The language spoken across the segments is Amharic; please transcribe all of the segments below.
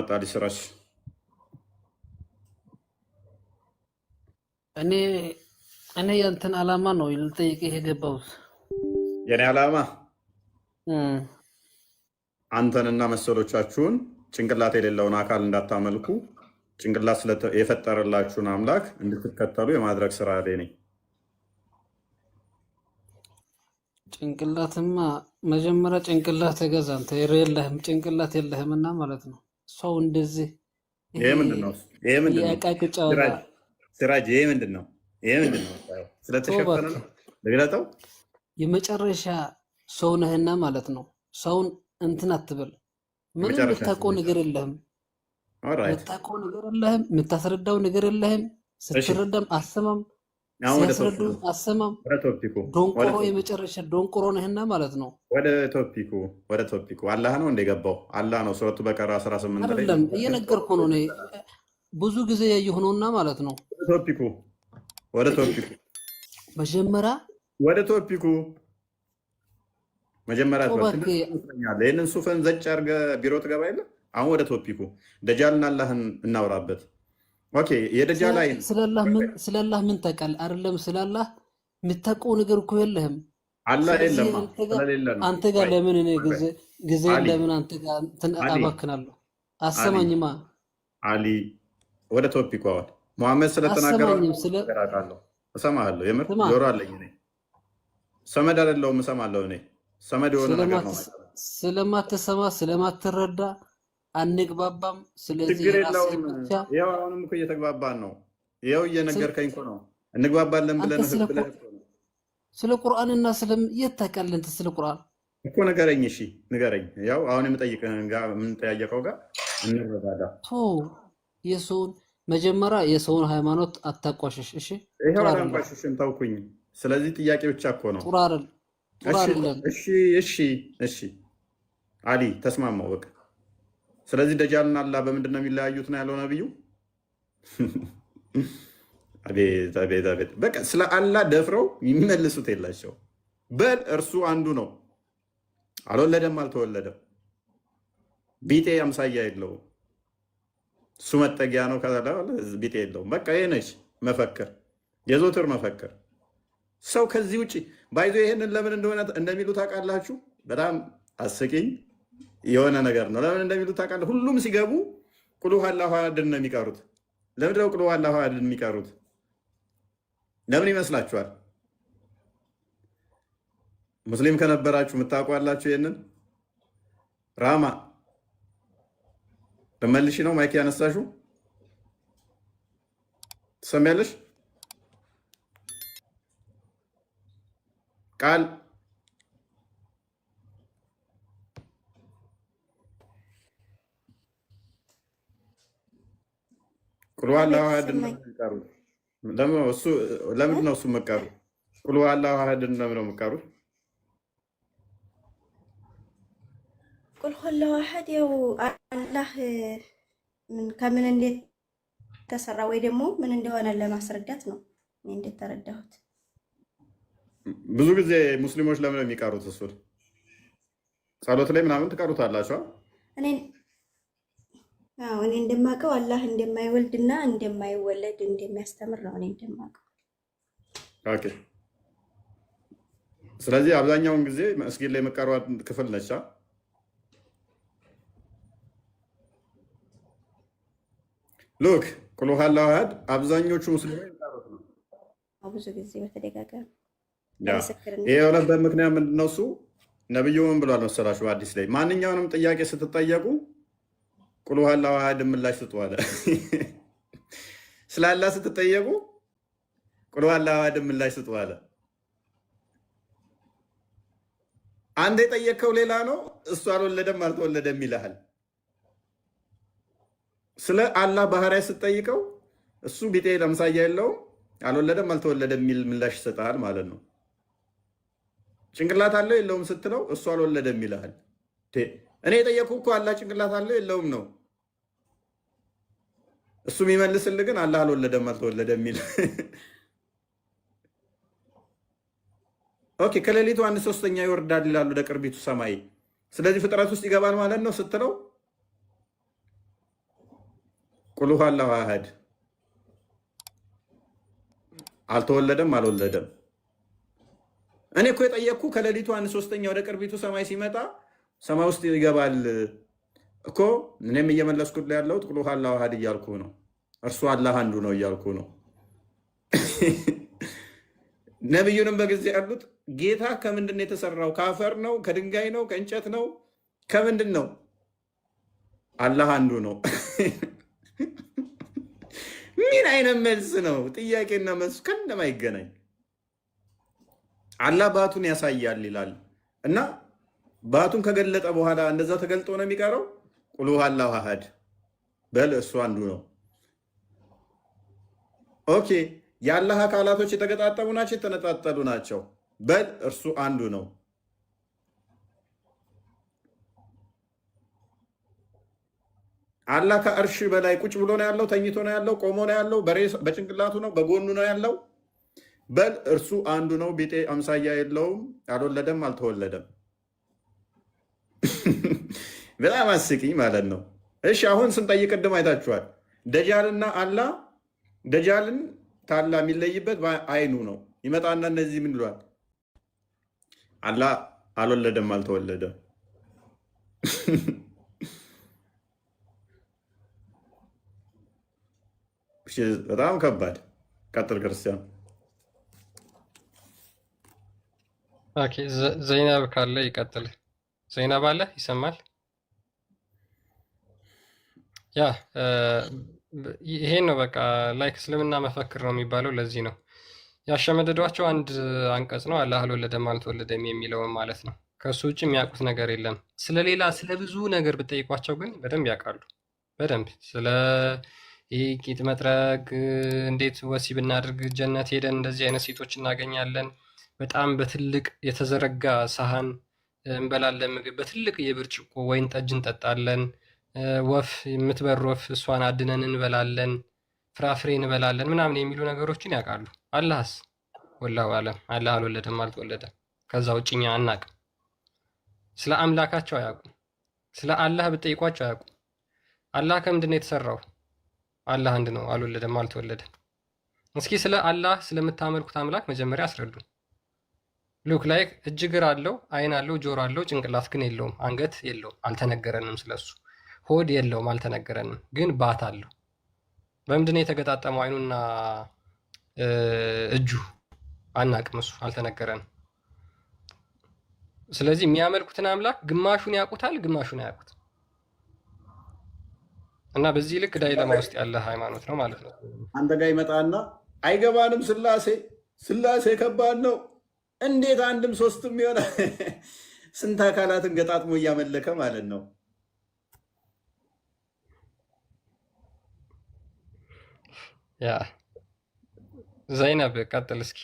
መጣልሽ ስራሽ? እኔ እኔ ያንተን አላማ ነው ልጠይቅህ የገባሁት። የኔ ዓላማ አንተንና መሰሎቻችሁን ጭንቅላት የሌለውን አካል እንዳታመልኩ ጭንቅላት የፈጠረላችሁን አምላክ እንድትከተሉ የማድረግ ስራ ላይ ነኝ። ጭንቅላትማ መጀመሪያ ጭንቅላት ተገዛ። አንተ የለህም ጭንቅላት የለህምና ማለት ነው። ሰው እንደዚህ ይሄ ምንድን ነው? ይሄ ምንድን ነው? ያቃቅጫው ሲራጅ ይሄ ምንድን ነው? ይሄ ምንድን ነው? ስለተሸፈነ ነው ለግለጠው። የመጨረሻ ሰው ነህና ማለት ነው። ሰውን እንትን አትበል። ምንም የምታውቀው ነገር የለህም። የምታውቀው ነገር የለህም። የምታስረዳው ነገር የለህም። ስትረዳም አሰማም ሲያስረዱ አሰማም። ዶንቆሮ የመጨረሻ ዶንቆሮ ነህና ማለት ነው። ወደ ቶፒኩ አላህ ነው እንደገባው አላህ ነው። ሱረቱ በቀራ 18 ላይ አይደለም እየነገርኩ ነው። እኔ ብዙ ጊዜ ያየሁ ነውና ማለት ነው። ወደ ቶፒኩ መጀመሪያ ወደ ቶፒኩ መጀመሪያ ይህንን ሱፈን ዘጭ አድርገህ ቢሮ ትገባ የለ። አሁን ወደ ቶፒኩ ደጃልና አላህን እናውራበት። ኦኬ የደጃል አይን ስለላህ ምን ታውቃለህ? አይደለም ስለላህ የምታውቀው ነገር እኮ የለህም። አላህ የለም አንተ ጋር ለምን እኔ ጊዜ ለምን አንተ ጋር አባክናለሁ? አሰማኝማ አሊ ወደ ቶፒኩ አሁን ሙሐመድ ስለተናገረው እሰማለሁ። የምር ጆሮ አለኝ እኔ ሰመድ አይደለሁም እሰማለሁ። እኔ ሰመድ የሆነ ነገር ነው። ስለማትሰማ ስለማትረዳ አንግባባም። ስለዚህ ችግር የለውም። ያው አሁንም እኮ እየተግባባን ነው። ያው እየነገርከኝ እኮ ነው። እንግባባለን ብለን ስለ ቁርአንና የት ታውቃለህ? እንትን ስለ ቁርአን እኮ ንገረኝ። እሺ ንገረኝ። ያው አሁን የምጠይቅህን ጋር የምንጠያየቀው ጋር እንረዳዳ። የሰውን መጀመሪያ የሰውን ሃይማኖት አታቋሽሽ። እሺ ይሄው አላንቋሽሽም፣ ተውኩኝ። ስለዚህ ጥያቄ ብቻ እኮ ነው። ጥሩ አይደለም። እሺ አሊ ተስማማው በቃ። ስለዚህ ደጃልና አላህ በምንድን ነው የሚለያዩት ነው ያለው ነብዩ። አቤት በቃ ስለ አላህ ደፍረው የሚመልሱት የላቸው። በል እርሱ አንዱ ነው፣ አልወለደም አልተወለደም፣ ቢጤ አምሳያ የለውም፣ እሱ መጠጊያ ነው፣ ቢጤ የለውም። በቃ ይሄ ነች መፈክር፣ የዞትር መፈክር። ሰው ከዚህ ውጭ ባይዞ ይሄንን ለምን እንደሆነ እንደሚሉ ታውቃላችሁ? በጣም አስቂኝ የሆነ ነገር ነው። ለምን እንደሚሉ ታውቃለህ? ሁሉም ሲገቡ ቁል ሁወ አላሁ አሐድን ነው የሚቀሩት። ለምንድን ነው ቁል ሁወ አላሁ አሐድን የሚቀሩት? ለምን ይመስላችኋል? ሙስሊም ከነበራችሁ የምታውቋላችሁ ይሄንን። ራማ ለመልሽ ነው ማይክ ያነሳሹ ትሰሚያለሽ? ቃል ቁል ሁወ አላሁ አሐድን ነው የሚቀሩት። ለምንድን ነው እሱ መቀሩ? ቁል ሁወ አላሁ አሐድን ለምን ነው የሚቀሩት? ቁል ሁወ አላሁ አሐድ ያው አላህ ከምን እንዴት ተሰራ ወይ ደግሞ ምን እንደሆነ ለማስረዳት ነው እኔ እንዴት ተረዳሁት። ብዙ ጊዜ ሙስሊሞች ለምን ነው የሚቀሩት? እሱን ጸሎት ላይ ምናምን ትቀሩታላችሁ። እኔ እንደማውቀው አላህ እንደማይወልድና እንደማይወለድ እንደሚያስተምር ነው እኔ እንደማውቀው። ኦኬ። ስለዚህ አብዛኛውን ጊዜ መስጊድ ላይ መቀሯት ክፍል ነች። ሉክ ቁል ሁወ አላሁ አሐድ አብዛኞቹ ሙስሊሞች የሚቀሩት ነው ብዙ ጊዜ በተደጋጋሚ። ይሄ የሆነበት ምክንያት ምንድን ነው? እሱ ነብዩ ምን ብሏል መሰላችሁ? በአዲስ ላይ ማንኛውንም ጥያቄ ስትጠየቁ ቁል ሁወ አላሁ አሐድ ምላሽ ስጡ አለ። ስለ አላህ ስትጠየቁ ቁል ሁወ አላሁ አሐድ ምላሽ ስጡ አለ። አንድ የጠየቅከው ሌላ ነው፣ እሱ አልወለደም አልተወለደም ይልሃል። ስለ አላህ ባህሪያ ስትጠይቀው እሱ ቢጤ ለምሳያ የለውም አልወለደም አልተወለደም የሚል ምላሽ ይሰጣል ማለት ነው። ጭንቅላት አለው የለውም ስትለው እሱ አልወለደም ይልሃል። እኔ የጠየኩ እኮ አላህ ጭንቅላት አለው የለውም ነው። እሱ የሚመልስልህ ግን አላህ አልወለደም አልተወለደም የሚል። ኦኬ ከሌሊቱ 1/3 ይወርዳል ይላሉ ወደ ቅርቢቱ ሰማይ። ስለዚህ ፍጥረት ውስጥ ይገባል ማለት ነው ስትለው ቁል ሁወ አላሁ አሐድ አልተወለደም አልወለደም። እኔ እኮ የጠየቅኩ ከሌሊቱ 1/3 ወደ ቅርቢቱ ሰማይ ሲመጣ ሰማይ ውስጥ ይገባል እኮ እኔም እየመለስኩት ያለሁት ቁል ሁወ አላሁ አሐድ እያልኩ ነው። እርሱ አላህ አንዱ ነው እያልኩ ነው። ነቢዩንም በጊዜ ያሉት ጌታ ከምንድን ነው የተሰራው? ከአፈር ነው? ከድንጋይ ነው? ከእንጨት ነው? ከምንድን ነው? አላህ አንዱ ነው። ምን አይነት መልስ ነው? ጥያቄና መልስ ከእንደማይገናኝ አላህ ባቱን ያሳያል ይላል እና ባቱን ከገለጠ በኋላ እንደዛ ተገልጦ ነው የሚቀረው። ቁል ሁወ አላሁ አሐድ በል እሱ አንዱ ነው። ኦኬ የአላህ አካላቶች የተገጣጠሙ ናቸው የተነጣጠሉ ናቸው? በል እርሱ አንዱ ነው። አላህ ከእርሽ በላይ ቁጭ ብሎ ነው ያለው? ተኝቶ ነው ያለው? ቆሞ ነው ያለው? በጭንቅላቱ ነው? በጎኑ ነው ያለው? በል እርሱ አንዱ ነው። ቢጤ አምሳያ የለውም። አልወለደም፣ አልተወለደም። በጣም አስቂኝ ማለት ነው። እሺ አሁን ስንጠይቅ ቅድም አይታችኋል። ደጃልና አላህ ደጃልን ታላ የሚለይበት አይኑ ነው። ይመጣና እነዚህ ምን ይሏል? አላህ አልወለደም፣ አልተወለደም። በጣም ከባድ። ቀጥል ክርስቲያን። ኦኬ ዘይናብ ካለ ይቀጥል። ዘይናብ አለ ይሰማል? ያ ይሄን ነው በቃ ላይክ እስልምና መፈክር ነው የሚባለው። ለዚህ ነው ያሸመደዷቸው። አንድ አንቀጽ ነው አላህ አልወለደም አልተወለደም የሚለውን ማለት ነው። ከእሱ ውጭ የሚያውቁት ነገር የለም። ስለሌላ ስለ ብዙ ነገር ብጠይቋቸው ግን በደንብ ያውቃሉ። በደንብ ስለ ይህ ቂጥ መጥረግ፣ እንዴት ወሲብ እናድርግ፣ ጀነት ሄደን እንደዚህ አይነት ሴቶች እናገኛለን፣ በጣም በትልቅ የተዘረጋ ሳህን እንበላለን ምግብ፣ በትልቅ የብርጭቆ ወይን ጠጅ እንጠጣለን፣ ወፍ የምትበር ወፍ እሷን አድነን እንበላለን፣ ፍራፍሬ እንበላለን ምናምን የሚሉ ነገሮችን ያውቃሉ። አላህስ ወላሁ አለም አላህ አልወለደም አልተወለደም። ከዛ ውጭ እኛ አናውቅም። ስለ አምላካቸው አያውቁም። ስለ አላህ ብጠይቋቸው አያውቁም። አላህ ከምንድን ነው የተሰራው? አላህ አንድ ነው፣ አልወለደም አልተወለደም። እስኪ ስለ አላህ ስለምታመልኩት አምላክ መጀመሪያ አስረዱ። ሉክ ላይክ እጅ እግር አለው፣ አይን አለው፣ ጆሮ አለው፣ ጭንቅላት ግን የለውም፣ አንገት የለውም፣ አልተነገረንም ስለሱ። ሆድ የለውም፣ አልተነገረንም፣ ግን ባት አለው። በምንድን ነው የተገጣጠመው አይኑና እጁ? አናቅም፣ እሱ አልተነገረንም። ስለዚህ የሚያመልኩትን አምላክ ግማሹን ያውቁታል፣ ግማሹን አያውቁት እና በዚህ ልክ ዳይለማ ውስጥ ያለ ሃይማኖት ነው ማለት ነው። አንተ ጋር ይመጣና አይገባንም፣ ስላሴ ከባድ ነው፣ እንዴት አንድም ሶስትም ይሆናል? ስንት አካላትን ገጣጥሞ እያመለከ ማለት ነው። ያ ዘይነብ ቀጥል እስኪ።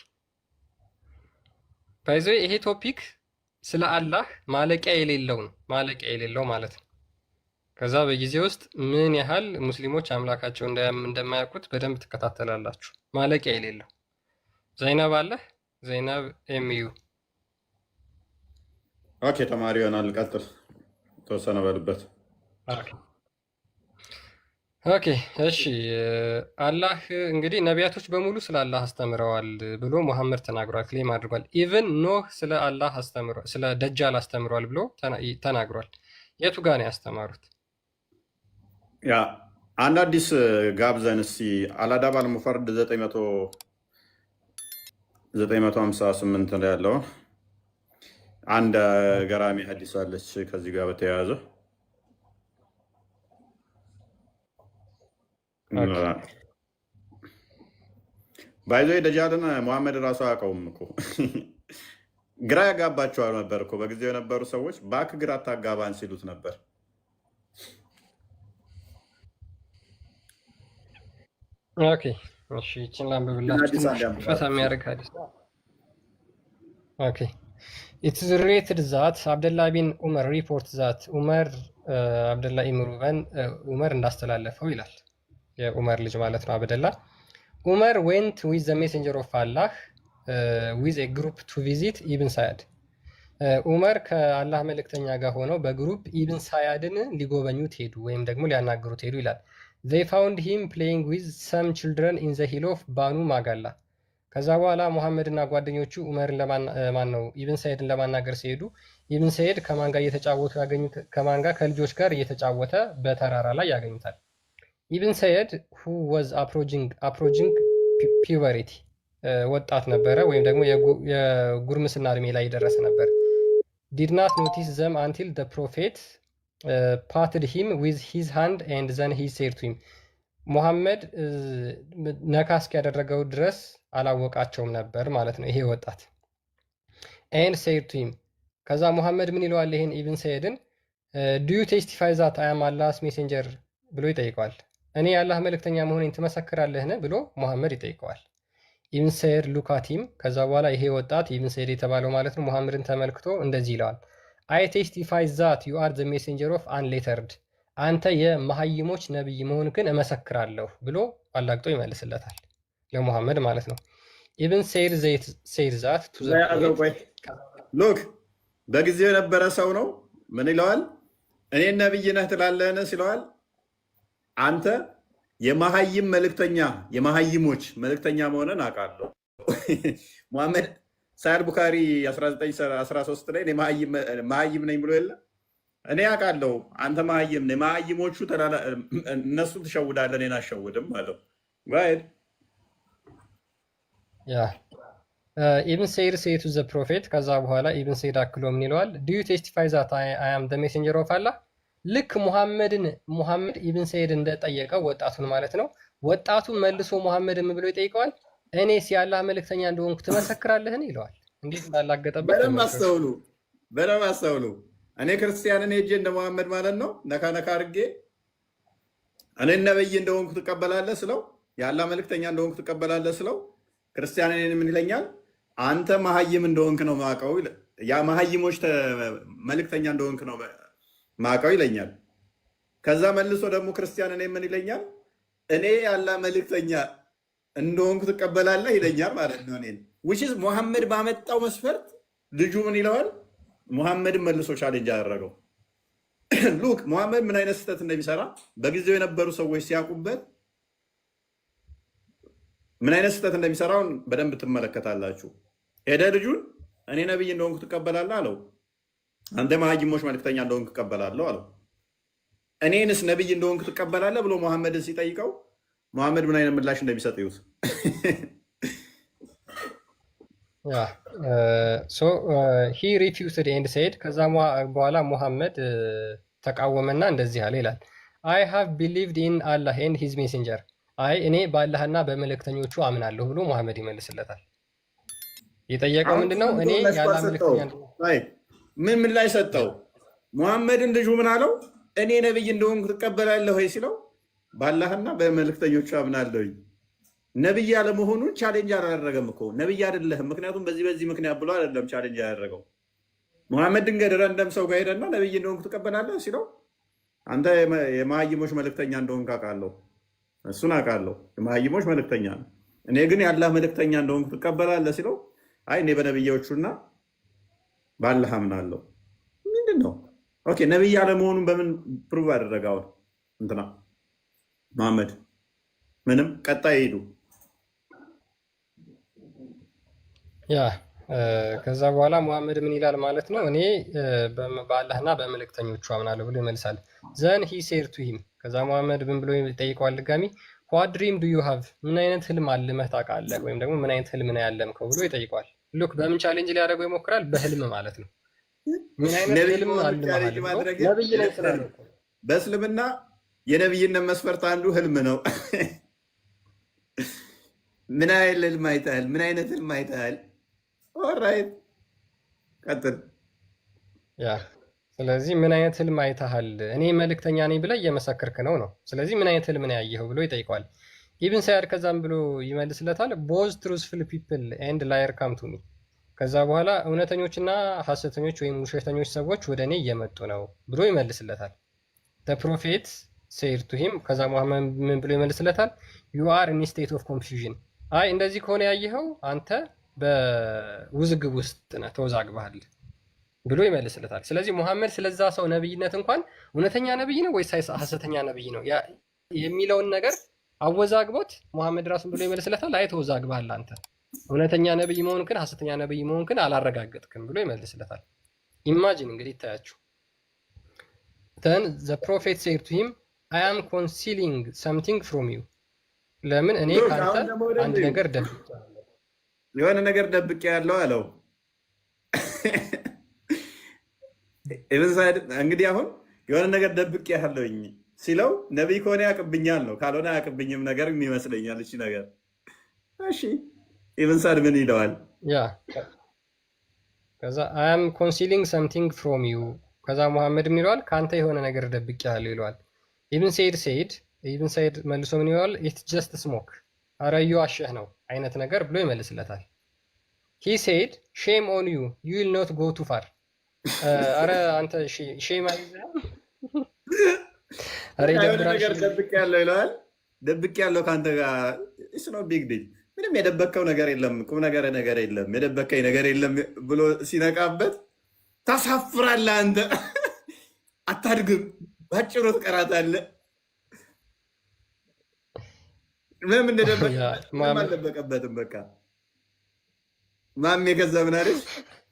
ባይዞ ይሄ ቶፒክ ስለ አላህ ማለቂያ የሌለው ነው፣ ማለቂያ የሌለው ማለት ነው። ከዛ በጊዜ ውስጥ ምን ያህል ሙስሊሞች አምላካቸው እንደማያውቁት በደንብ ትከታተላላችሁ። ማለቂያ የሌለው። ዘይነብ አለ? ዘይነብ ኤምዩ ኦኬ፣ ተማሪ ይሆናል። ቀጥል፣ ተወሰነ በልበት። ኦኬ እሺ። አላህ እንግዲህ ነቢያቶች በሙሉ ስለ አላህ አስተምረዋል ብሎ ሙሐመድ ተናግሯል፣ ክሌም አድርጓል። ኢቨን ኖህ ስለ አላህ አስተምሯል፣ ስለ ደጃል አስተምሯል ብሎ ተናግሯል። የቱ ጋር ነው ያስተማሩት? ያ አንድ አዲስ ጋብዘን እስኪ አልአዳብ አልሙፈረድ 958 ላይ ያለው አንድ ገራሚ ሀዲስ አለች ከዚህ ጋር በተያያዘ ባይዞ ደጃልን ሙሐመድ ራሱ አያውቀውም እኮ ግራ ያጋባቸዋል ነበር እኮ በጊዜው የነበሩ ሰዎች ባክ ግራ አታጋባን ሲሉት ነበር። ኦኬ እሺ፣ ይችን ላንብብላችሁ። ፈታ የሚያደርግ ሀዲስ። ኦኬ ኢት ኢዝ ሪሌትድ ዛት አብደላህ ቢን ዑመር ሪፖርት ዛት ዑመር አብደላህ ኢብኑ ሩበን ዑመር እንዳስተላለፈው ይላል። የዑመር ልጅ ማለት ነው አብደላ። ዑመር ዌንት ዊዝ ዘ ሜሴንጀር ኦፍ አላህ ዊዝ ኤ ግሩፕ ቱ ቪዚት ኢብን ሳያድ። ዑመር ከአላህ መልእክተኛ ጋር ሆነው በግሩፕ ኢብን ሳያድን ሊጎበኙት ሄዱ ወይም ደግሞ ሊያናግሩት ሄዱ ይላል። they found him playing with some children in the hill of ባኑ ማጋላ። ከዛ በኋላ ሙሐመድ እና ጓደኞቹ ዑመርን ማን ነው ኢብን ሰይድን ለማናገር ሲሄዱ ኢብን ሰይድ ከማን ጋር እየተጫወቱ ያገኙት? ከማን ጋር? ከልጆች ጋር እየተጫወተ በተራራ ላይ ያገኙታል። ኢብን ሰይድ who was approaching puberty ወጣት ነበረ ወይም ደግሞ የጉርምስና እድሜ ላይ የደረሰ ነበር። did not notice them until the prophet patted him with his hand and then he said to him ሙሐመድ ነካ እስኪያደረገው ድረስ አላወቃቸውም ነበር ማለት ነው ይሄ ወጣት። and said to him ከዛ ሙሐመድ ምን ይለዋል ይሄን ኢብን ሰይድን do you testify that I am Allah's messenger ብሎ ይጠይቀዋል። እኔ የአላህ መልእክተኛ መሆኔን ትመሰክራለህን ብሎ ሙሐመድ ይጠይቀዋል። ኢብን ሰይድ ሉክ አት ሂም ከዛ በኋላ ይሄ ወጣት ኢብን ሰይድ የተባለው ማለት ነው ሙሐመድን ተመልክቶ እንደዚህ ይለዋል I testify that you are the messenger of unlettered አንተ የመሐይሞች ነብይ መሆንክን እመሰክራለሁ ብሎ አላግጦ ይመልስለታል ለሙሐመድ ማለት ነው። ኢብን ሰይድ that to the ሉክ በጊዜው የነበረ ሰው ነው። ምን ይለዋል? እኔ ነብይ ነህ ትላለህን ሲለዋል አንተ የመሐይም መልእክተኛ የመሐይሞች መልእክተኛ መሆንን አውቃለሁ። ሙሐመድ ሳይድ ቡኻሪ 1913 ላይ መሐይም ነኝ ብሎ የለ እኔ አውቃለሁ አንተ መሐይም ነህ፣ መሐይሞቹ እነሱን ትሸውዳለህ እኔን አሸውድም አለው። ኢብን ሰይድ say to the prophet ከዛ በኋላ ኢብን ሰይድ አክሎ ምን ይለዋል? do you testify that I am the messenger of Allah ልክ ሙሐመድ ኢብን ሰይድ እንደጠየቀው ወጣቱን ማለት ነው። ወጣቱ መልሶ ሙሐመድን ብሎ ይጠይቀዋል እኔስ የአላህ መልእክተኛ እንደሆንኩ ትመሰክራለህን ይለዋል። እንዴት እንዳላገጠበት በደንብ አስተውሉ። እኔ ክርስቲያንን ሄጄ እንደ ሙሐመድ ማለት ነው ነካ ነካ አድርጌ እኔ ነብይ እንደሆንኩ ትቀበላለህ ስለው የአላህ መልእክተኛ እንደሆንኩ ትቀበላለህ ስለው ክርስቲያንን ምን ይለኛል? አንተ መሐይም እንደሆንክ ነው ማቀው ያ መሐይሞች መልእክተኛ እንደሆንክ ነው ማቀው ይለኛል። ከዛ መልሶ ደግሞ ክርስቲያን እኔ ምን ይለኛል? እኔ የአላህ መልእክተኛ እንደሆንኩ ትቀበላለህ ይለኛል ማለት ነው። እኔን which is ሙሐመድ ባመጣው መስፈርት ልጁ ምን ይለዋል? ሙሐመድን መልሶ ቻሌንጅ አደረገው። ሉክ ሙሐመድ ምን አይነት ስህተት እንደሚሰራ በጊዜው የነበሩ ሰዎች ሲያውቁበት ምን አይነት ስህተት እንደሚሰራውን በደንብ ትመለከታላችሁ። ሄደ ልጁን እኔ ነብይ እንደሆንኩ ትቀበላለህ አለው። አንተ መሐይሞች መልእክተኛ እንደሆንኩ ትቀበላለህ አለው። እኔንስ ነብይ እንደሆንኩ ትቀበላለህ ብሎ ሙሐመድን ሲጠይቀው ሙሐመድ ምን አይነት ምላሽ እንደሚሰጥ ይሁት። he refused and said ከዛ በኋላ ሙሐመድ ተቃወመና እንደዚህ አለ ይላል I have believed in Allah and his messenger አይ እኔ በአላህና በመልእክተኞቹ አምናለሁ ብሎ ሙሐመድ ይመልስለታል። የጠየቀው ምንድነው? እኔ የአላህ መልእክተኛ ምን ምላሽ ሰጠው? ሙሐመድን ልጁ ምን አለው? እኔ ነብይ እንደሆንኩ ትቀበላለህ ወይ ሲለው በአላህና በመልእክተኞቹ አምናለሁ። ነብይ ያለመሆኑን ቻሌንጅ አላደረገም እኮ ነብይ አይደለህም ምክንያቱም በዚህ ምክንያት ብሎ አይደለም ቻሌንጅ ያደረገው። ሙሐመድ ድንገት ረንደም ሰው ጋር ሄደና ነብይ እንደሆንኩ ትቀበላለህ ሲለው አንተ የመሐይሞች መልእክተኛ እንደሆንክ አውቃለሁ፣ እሱን አውቃለሁ፣ የመሐይሞች መልእክተኛ ነው። እኔ ግን የአላህ መልእክተኛ እንደሆንኩ ትቀበላለህ ሲለው አይ እኔ በነብዮቹና በአላህ አምናለሁ። ምንድን ነው? ኦኬ ነብይ ያለመሆኑን በምን ፕሩቭ አደረገው? እንትና መሐመድ ምንም። ቀጣይ ሄዱ። ከዛ በኋላ ሙሐመድ ምን ይላል ማለት ነው? እኔ በአላህና በመልእክተኞቹ አምናለሁ ብሎ ይመልሳል። ዘን ሂ ሴድ ቱ ሂም ከዛ ሙሐመድ ምን ብሎ ይጠይቀዋል ድጋሚ ዋት ድሪም ዱ ዩ ሃቭ ምን አይነት ህልም አልመህ ታውቃለህ? ወይም ደግሞ ምን አይነት ህልም ነው ያለምከው ብሎ ይጠይቀዋል። ሉክ በምን ቻሌንጅ ሊያደርገው ይሞክራል? በህልም ማለት ነው። ምን አይነት ህልም አልመህ? በእስልምና የነብይነት መስፈርት አንዱ ህልም ነው። ምን አይነት ህልም አይተሃል? ምን አይነት ህልም አይተሃል? ኦራይት ቀጥል። ስለዚህ ምን አይነት ህልም አይተሃል? እኔ መልእክተኛ ነኝ ብለህ እየመሰከርክ ነው። ስለዚህ ምን አይነት ህልም ነው ያየኸው ብሎ ይጠይቀዋል። ኢብን ሰይድ ከዛም ብሎ ይመልስለታል ቦዝ ትሩዝፉል ፒፕል ኤንድ ላየር ካም ቱ ሚ ከዛ በኋላ እውነተኞችና ሐሰተኞች ወይም ውሸተኞች ሰዎች ወደ እኔ እየመጡ ነው ብሎ ይመልስለታል። ፕሮፌት ሴድ ቱ ሂም ከዛ ሙሐመድ ምን ብሎ ይመልስለታል? ዩ አር ኢን ስቴት ኦፍ ኮንፊውዥን አይ እንደዚህ ከሆነ ያየኸው አንተ በውዝግብ ውስጥ ነህ፣ ተወዛግበሃል ብሎ ይመልስለታል። ስለዚህ ሙሐመድ ስለዛ ሰው ነብይነት እንኳን እውነተኛ ነብይ ነው ወይስ ሐሰተኛ ነብይ ነው የሚለውን ነገር አወዛግቦት መሐመድ ራሱን ብሎ ይመልስለታል። አይ ተወዛግበሃል አንተ እውነተኛ ነብይ መሆንክን ሐሰተኛ ነብይ መሆንክን አላረጋገጥክም ብሎ ይመልስለታል። ኢማጂን እንግዲህ ታያችሁ። then the prophet said to him I am concealing something from you ለምን እኔ ካንተ አንድ ነገር ደብቄያለሁ የሆነ ነገር ደብቄያለሁ አለው። እንግዲህ አሁን የሆነ ነገር ደብቄያለሁኝ ሲለው ነብይ ከሆነ ያቅብኛል ነው፣ ካልሆነ ያቅብኝም ነገር ይመስለኛል። እሺ ነገር እሺ ኢብን ሳድ ምን ይለዋል? ያ ከዛ I am concealing something from you ከዛ መሐመድ ምን ይለዋል? ካንተ የሆነ ነገር ደብቄያለሁ ይለዋል። ኢብን ሰይድ መልሶ ምን ይለዋል? it's just smoke አረዩ አሸህ ነው አይነት ነገር ብሎ ይመልስለታል። he said shame on you you will not go too far አረ አንተ ሼም አይዘህም አረ ነገር ደብቄያለሁ ይለዋል። ደብቄያለሁ ካንተ ጋር it's no big deal ምንም የደበከው ነገር የለም፣ ቁም ነገር የለም፣ የደበከኝ ነገር የለም ብሎ ሲነቃበት ታሳፍራለህ አንተ አታድግም፣ ባጭሩ ትቀራታለህ። ምንም አልደበቀበትም። በቃ ማሜ ከዛ ምን አለች?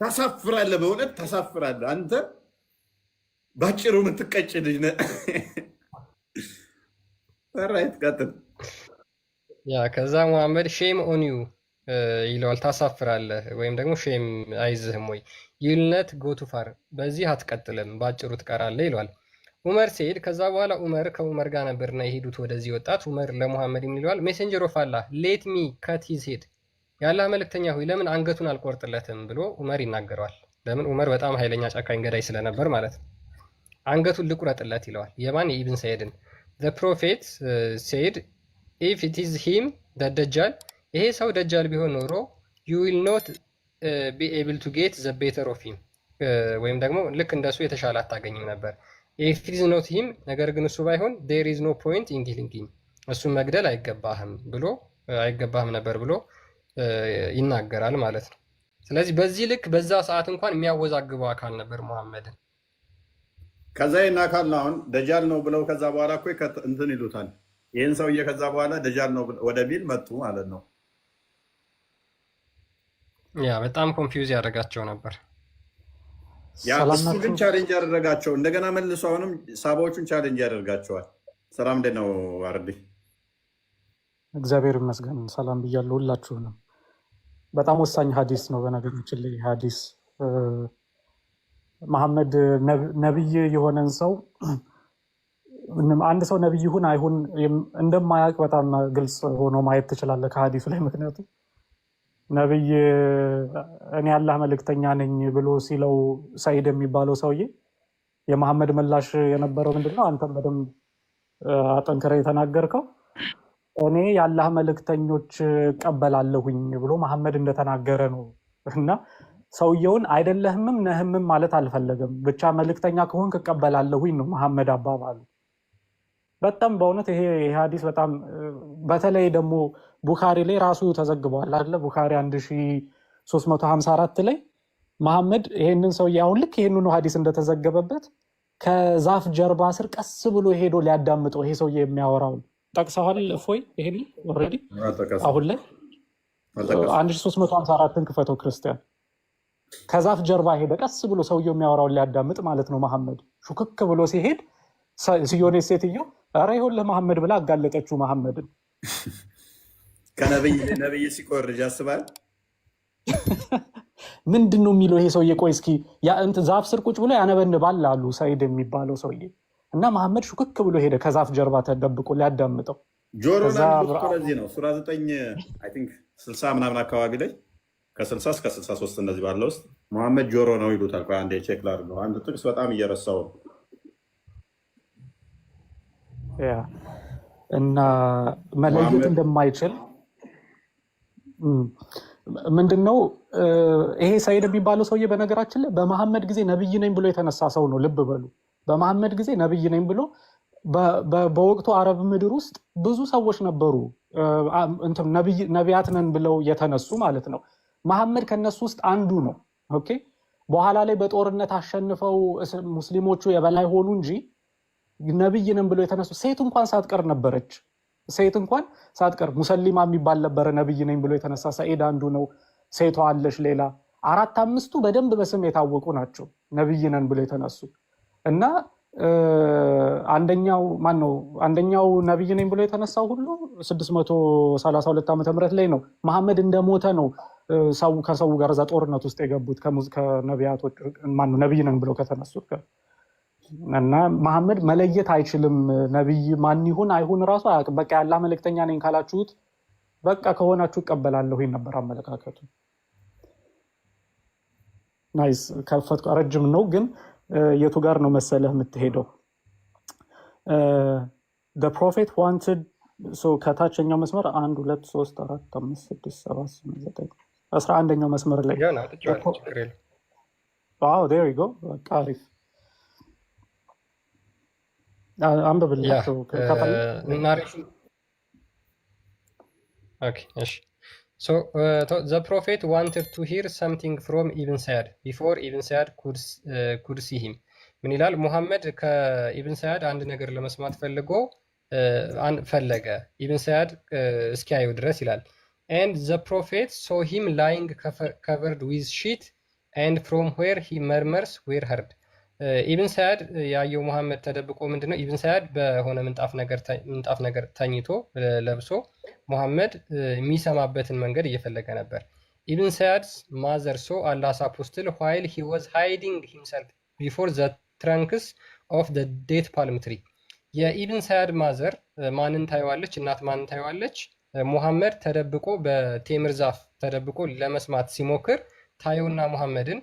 ታሳፍራለህ፣ በእውነት ታሳፍራለህ አንተ ባጭሩ የምትቀጭ ልጅ ነህ። ራይት ቀጥል። ያ ከዛ መሐመድ ሼም ኦን ዩ ይለዋል። ታሳፍራለህ ወይም ደግሞ ሼም አይዝህም ወይ ይልነት ጎቱ ፋር በዚህ አትቀጥልም ባጭሩ ትቀራለህ ይለዋል። ዑመር ሲሄድ ከዛ በኋላ ከዑመር ጋር ነበርና የሄዱት ወደዚህ ወጣት ዑመር ለሙሐመድ ይለዋል ሜሴንጀር ኦፍ አላህ ሌት ሚ ከት ሂዝ ሄድ የአላህ መልእክተኛ ሆይ ለምን አንገቱን አልቆርጥለትም ብሎ ዑመር ይናገረዋል። ለምን ዑመር በጣም ኃይለኛ ጨካኝ ገዳይ ስለነበር ማለት ነው። አንገቱን ልቁረጥለት ይለዋል። የማን የኢብን ሰይድን the prophet said if it is him that dajjal ይሄ ሰው ደጃል ቢሆን ኖሮ you will not be able to get the better of him ወይም ደግሞ ልክ እንደሱ የተሻለ አታገኝም ነበር። if it is not him ነገር ግን እሱ ባይሆን there is no point in killing him እሱን መግደል አይገባህም ነበር ብሎ ይናገራል ማለት ነው። ስለዚህ በዚህ ልክ በዛ ሰዓት እንኳን የሚያወዛግበው አካል ነበር መሐመድን። ከዛ ይህን አካል ነው አሁን ደጃል ነው ብለው ከዛ በኋላ እኮ እንትን ይሉታል ይህን ሰውዬ ከዛ በኋላ ደጃል ነው ወደ ሚል መጡ ማለት ነው። ያ በጣም ኮንፊውዝ ያደርጋቸው ነበር። ያ እሱ ግን ቻሌንጅ ያደረጋቸው እንደገና መልሶ አሁንም ሳባዎቹን ቻሌንጅ ያደርጋቸዋል። ሰላም እንዴት ነው አርዲ? እግዚአብሔር ይመስገን ሰላም ብያለሁ ሁላችሁንም። በጣም ወሳኝ ሀዲስ ነው በነገራችን ላይ ሀዲስ መሐመድ ነብይ የሆነን ሰው አንድ ሰው ነብይ ይሁን አይሁን እንደማያውቅ በጣም ግልጽ ሆኖ ማየት ትችላለህ ከሀዲሱ ላይ። ምክንያቱም ነብይ እኔ አላህ መልእክተኛ ነኝ ብሎ ሲለው ሰይድ የሚባለው ሰውዬ የመሐመድ ምላሽ የነበረው ምንድነው? አንተም በደንብ አጠንክረህ የተናገርከው እኔ የአላህ መልእክተኞች እቀበላለሁኝ ብሎ መሐመድ እንደተናገረ ነው። እና ሰውየውን አይደለህምም ነህምም ማለት አልፈለገም። ብቻ መልእክተኛ ከሆንክ እቀበላለሁኝ ነው መሐመድ አባባሉ። በጣም በእውነት ይሄ ሀዲስ በጣም በተለይ ደግሞ ቡኻሪ ላይ ራሱ ተዘግቧል አይደለ? ቡኻሪ 1354 ላይ መሐመድ ይሄንን ሰውዬ አሁን ልክ ይሄንኑ ሀዲስ እንደተዘገበበት ከዛፍ ጀርባ ስር ቀስ ብሎ ሄዶ ሊያዳምጠው ይሄ ሰውዬ የሚያወራውን ጠቅሰዋል። እፎይ ይሄን ኦልሬዲ አሁን ላይ 1354ን ክፈተው ክርስቲያን። ከዛፍ ጀርባ ሄደ ቀስ ብሎ ሰውየው የሚያወራውን ሊያዳምጥ ማለት ነው። መሐመድ ሹክክ ብሎ ሲሄድ ሲዮኔ ሴትዮ ኧረ ይኸውልህ መሐመድ ብላ አጋለጠችው መሐመድን። ከነብይ ሲቆርጅ ያስባል። ምንድን ነው የሚለው ይሄ ሰውዬ? ቆይ እስኪ ዛፍ ስር ቁጭ ብሎ ያነበንባል አሉ ሰይድ የሚባለው ሰውዬ። እና መሐመድ ሹክክ ብሎ ሄደ ከዛፍ ጀርባ ተደብቆ ሊያዳምጠው። ጆሮና ለዚህ ነው ሱራ 9 ምናምን አካባቢ ላይ ከ60 እስከ 63 እንደዚህ ባለው ውስጥ መሐመድ ጆሮ ነው ይሉታል። ቆይ አንዴ ቼክ ላድርገው። አንድ ጥቅስ በጣም እየረሳው እና መለየት እንደማይችል ምንድነው ይሄ ሰይድ የሚባለው ሰውዬ በነገራችን ላይ በመሐመድ ጊዜ ነብይ ነኝ ብሎ የተነሳ ሰው ነው። ልብ በሉ። በመሐመድ ጊዜ ነብይ ነኝ ብሎ በወቅቱ አረብ ምድር ውስጥ ብዙ ሰዎች ነበሩ ነቢያት ነን ብለው የተነሱ ማለት ነው። መሐመድ ከነሱ ውስጥ አንዱ ነው። ኦኬ። በኋላ ላይ በጦርነት አሸንፈው ሙስሊሞቹ የበላይ ሆኑ እንጂ ነብይ ነን ብሎ የተነሱ ሴት እንኳን ሳትቀር ነበረች። ሴት እንኳን ሳትቀር ሙሰሊማ የሚባል ነበረ ነብይ ነኝ ብሎ የተነሳ። ሰኢድ አንዱ ነው። ሴቷ አለሽ ሌላ 4-5ቱ በደንብ በስም የታወቁ ናቸው ነብይ ነን ብሎ የተነሱ እና አንደኛው ነብይ ነኝ ብሎ የተነሳው ሁሉ 632 ዓመተ ምህረት ላይ ነው። መሐመድ እንደሞተ ነው ከሰው ጋር እዛ ጦርነት ውስጥ የገቡት ከነቢያቶች ነብይ ነን ብሎ ከተነሱት ጋር እና መሐመድ መለየት አይችልም። ነብይ ማን ይሁን አይሁን ራሱ አያውቅም። በቃ ያላ መልእክተኛ ነኝ ካላችሁት በቃ ከሆናችሁ እቀበላለሁ ነበር አመለካከቱ። ናይስ ከፈት ረጅም ነው ግን የቱ ጋር ነው መሰለህ የምትሄደው? the prophet wanted ከታችኛው መስመር 1 2 3 4 5 6 7 8 9 11ኛው መስመር ላይ ዋው there you go አሪፍ አንብብላቸው ናሬሽን ኦኬ እሺ So the prophet wanted to hear something from Ibn Sa'd before Ibn Sa'd could see him. ምን ይላል? ሙሐመድ ከኢብን ሰዓድ አንድ ነገር ለመስማት ፈለገ ኢብን ሰዓድ እስኪያየው ድረስ ይላል። And the prophet saw him lying covered with sheet and from where he murmurs were heard. ኢብን ሰዓድ ያየው ሙሐመድ ተደብቆ ምንድነው? ኢብን ሰዓድ በሆነ ምንጣፍ ነገር ተኝቶ ለብሶ ሙሐመድ የሚሰማበትን መንገድ እየፈለገ ነበር። ኢብን ሰዓድ's mother saw Allah's apostle while he was hiding himself before the trunks of the date palm tree. የኢብን ሰዓድ ማዘር ማንን ታየዋለች? እናት ማንን ታየዋለች? ሙሐመድ ተደብቆ በቴምር ዛፍ ተደብቆ ለመስማት ሲሞክር ታየውና ሙሐመድን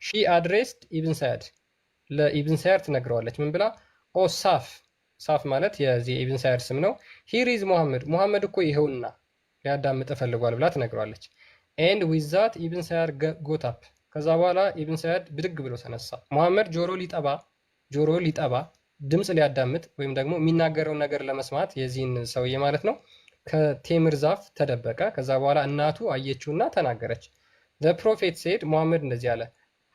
she addressed ኢብን ሰዓድ ለኢብን ሰዓድ ትነግረዋለች። ምን ብላ? ኦ ሳፍ ማለት የዚህ ኢብን ሰዓድ ስም ነው። ሂር ኢዝ ሙሐመድ እኮ ይኸውና ሊያዳምጥ ፈልጓል ብላ ትነግረዋለች። ኤንድ ዊዝ ዛት ኢብን ሰዓድ ጎት አፕ ከዛ በኋላ ኢብን ሰዓድ ብድግ ብሎ ተነሳ። ሙሐመድ ጆሮ ሊጠባ ድምፅ ሊያዳምጥ ወይም ደግሞ የሚናገረውን ነገር ለመስማት የዚህን ሰውዬ ማለት ነው ከቴምር ዛፍ ተደበቀ። ከዛ በኋላ እናቱ አየችውና ተናገረች። the prophet said ሙሐመድ እንደዚህ አለ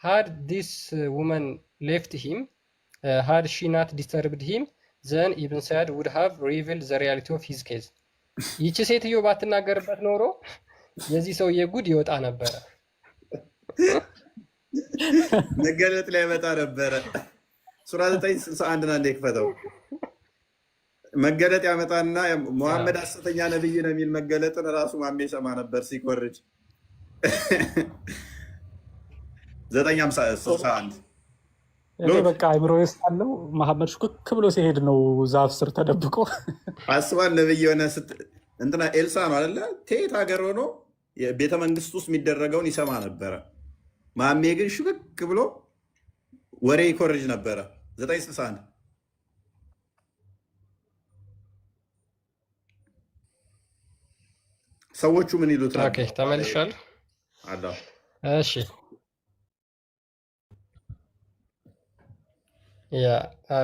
had this woman left him had she not disturbed him then Ibn Sa'd would have revealed the reality of his case. ይቺ ሴትዮ ባትናገርበት ኖሮ የዚህ ሰውዬ ጉድ ይወጣ ነበረ። መገለጥ ላይ መጣ ነበረ። ሱራ 961 እና እንደከፈተው መገለጥ ያመጣና ሙሐመድ ሐሰተኛ ነብይ ነው የሚል መገለጥን ራሱ ማሜ ሰማ ነበር ሲቆርጭ 961 እኔ በቃ አይምሮ ውስጥ ያለው መሐመድ ሽኩክ ብሎ ሲሄድ ነው ዛፍ ስር ተደብቆ አስባል ነብይ የሆነ እንትና ኤልሳ ነው አይደለ? ቴት ሀገር ሆኖ ቤተ መንግስት ውስጥ የሚደረገውን ይሰማ ነበረ። ማሜ ግን ሽኩክ ብሎ ወሬ ይኮርጅ ነበረ። 961 ሰዎቹ ምን ይሉት ነው? ኦኬ ተመልሻለሁ። አላ እሺ ያ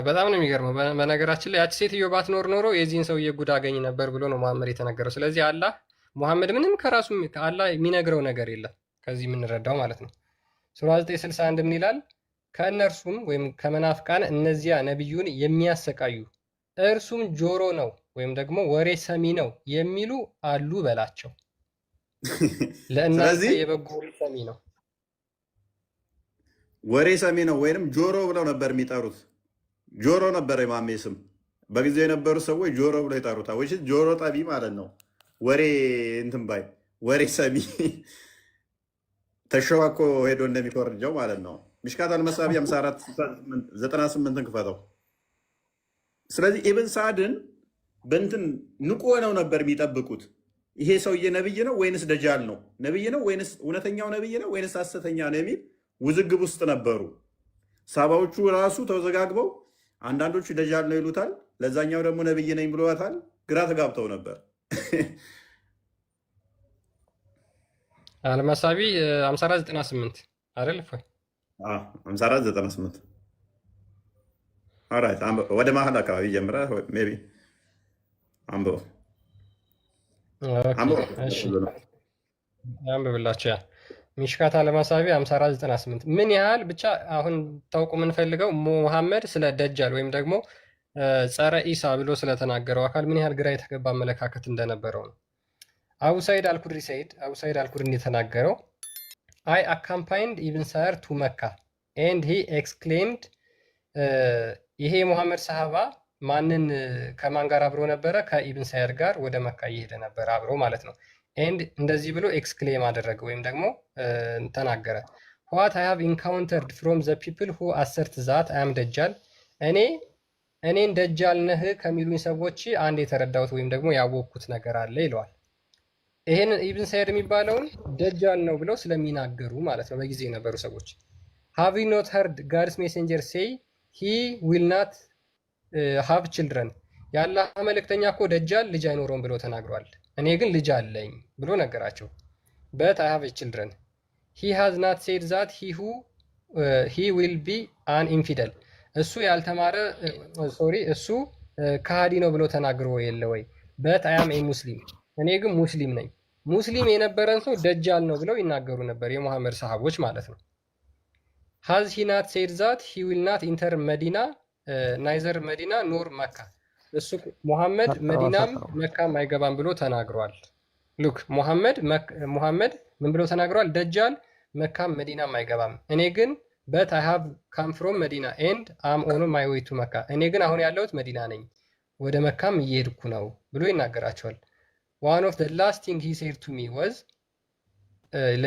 በጣም ነው የሚገርመው። በነገራችን ላይ ያቺ ሴትዮ ባትኖር ኖሮ የዚህን ሰውዬ ጉድ አገኝ ነበር ብሎ ነው መሐመድ የተነገረው። ስለዚህ አላህ ሙሐመድ ምንም ከራሱ አላህ የሚነግረው ነገር የለም ከዚህ የምንረዳው ማለት ነው። ሱራ 961 ምን ይላል? ከእነርሱም ወይም ከመናፍቃን እነዚያ ነቢዩን የሚያሰቃዩ እርሱም ጆሮ ነው ወይም ደግሞ ወሬ ሰሚ ነው የሚሉ አሉ በላቸው። ለእናንተ የበጎ ወሬ ሰሚ ነው ወሬ ሰሚ ነው ወይንም ጆሮ ብለው ነበር የሚጠሩት። ጆሮ ነበር የማሜ ስም። በጊዜው የነበሩ ሰዎች ጆሮ ብለው ይጠሩታል። ወይ ጆሮ ጠቢ ማለት ነው። ወሬ እንትን ባይ ወሬ ሰሚ ተሸዋኮ ሄዶ እንደሚኮርጀው ማለት ነው። ሚሽካት አልመሳቢ 5498 ክፈተው። ስለዚህ ኢብን ሰዓድን በእንትን ንቆ ነው ነበር የሚጠብቁት። ይሄ ሰውዬ ነብይ ነው ወይንስ ደጃል ነው? ነብይ ነው ወይንስ እውነተኛው ነብይ ነው ወይንስ ሐሰተኛ ነው የሚል ውዝግብ ውስጥ ነበሩ። ሳባዎቹ ራሱ ተወዘጋግበው አንዳንዶቹ ደጃል ነው ይሉታል፣ ለዛኛው ደግሞ ነብይ ነኝ ብለዋታል። ግራ ተጋብተው ነበር። አልመሳቢ 5498 አይደል? 5498 ኦራይት። ወደ መሀል አካባቢ ጀምረህ ሜይ ቢ አንብበው። አንብብላቸው። ሚሽካት አለማሳቢ 5498 ምን ያህል ብቻ አሁን ታውቁ የምንፈልገው ሙሐመድ ስለ ደጃል ወይም ደግሞ ጸረ ኢሳ ብሎ ስለተናገረው አካል ምን ያህል ግራ የተገባ አመለካከት እንደነበረው ነው። አቡ ሳይድ አልኩድሪ የተናገረው አይ አካምፓይንድ ኢብን ሳየር ቱ መካ ኤንድ ሂ ኤክስክሌምድ ይሄ የሙሐመድ ሰሃባ ማንን ከማን ጋር አብሮ ነበረ? ከኢብን ሳየር ጋር ወደ መካ እየሄደ ነበር አብሮ ማለት ነው። ኤንድ እንደዚህ ብሎ ኤክስክሌም አደረገ ወይም ደግሞ ተናገረ። ዋት አይ ሃቭ ኢንካውንተርድ ፍሮም ዘ ፒፕል ሁ አሰርት ዛት አም ደጃል እኔን ደጃል ነህ ከሚሉኝ ሰዎች አንድ የተረዳሁት ወይም ደግሞ ያወቅኩት ነገር አለ ይለዋል። ይሄን ኢብን ሳይድ የሚባለውን ደጃል ነው ብለው ስለሚናገሩ ማለት ነው በጊዜ የነበሩ ሰዎች ሃቭ ዩ ኖት ሄርድ ጋድስ ሜሴንጀር ሴይ ሂ ዊል ናት ሃቭ ችልድረን የአላህ መልእክተኛ እኮ ደጃል ልጅ አይኖረውም ብሎ ተናግሯል። እኔ ግን ልጅ አለኝ ብሎ ነገራቸው። በት አይ ሃቭ ችልድረን ሂ ሃዝ ናት ሴድ ዛት ሂ ዊል ቢ አን ኢንፊደል እሱ ያልተማረ እሱ ከሃዲ ነው ብሎ ተናግሮ የለ ወይ? በት አይ አም ኤ ሙስሊም እኔ ግን ሙስሊም ነኝ። ሙስሊም የነበረን ሰው ደጃል ነው ብለው ይናገሩ ነበር የሙሐመድ ሰሃቦች ማለት ነው። ሃዝ ሂ ናት ሴድ ዛት ሂ ዊል ናት ኢንተር መዲና ናይዘር መዲና ኖር መካ እሱ ሙሐመድ መዲናም መካም አይገባም ብሎ ተናግሯል። ሉክ ሙሐመድ ምን ብሎ ተናግሯል? ደጃል መካም መዲናም አይገባም። እኔ ግን በት አይ ሃቭ ካም ፍሮም መዲና ኤንድ አም ኦን ማይ ዌይ ቱ መካ እኔ ግን አሁን ያለሁት መዲና ነኝ ወደ መካም እየሄድኩ ነው ብሎ ይናገራቸዋል። ዋን ኦፍ ዘ ላስት ቲንግ ሂ ሴድ ቱ ሚ ዋዝ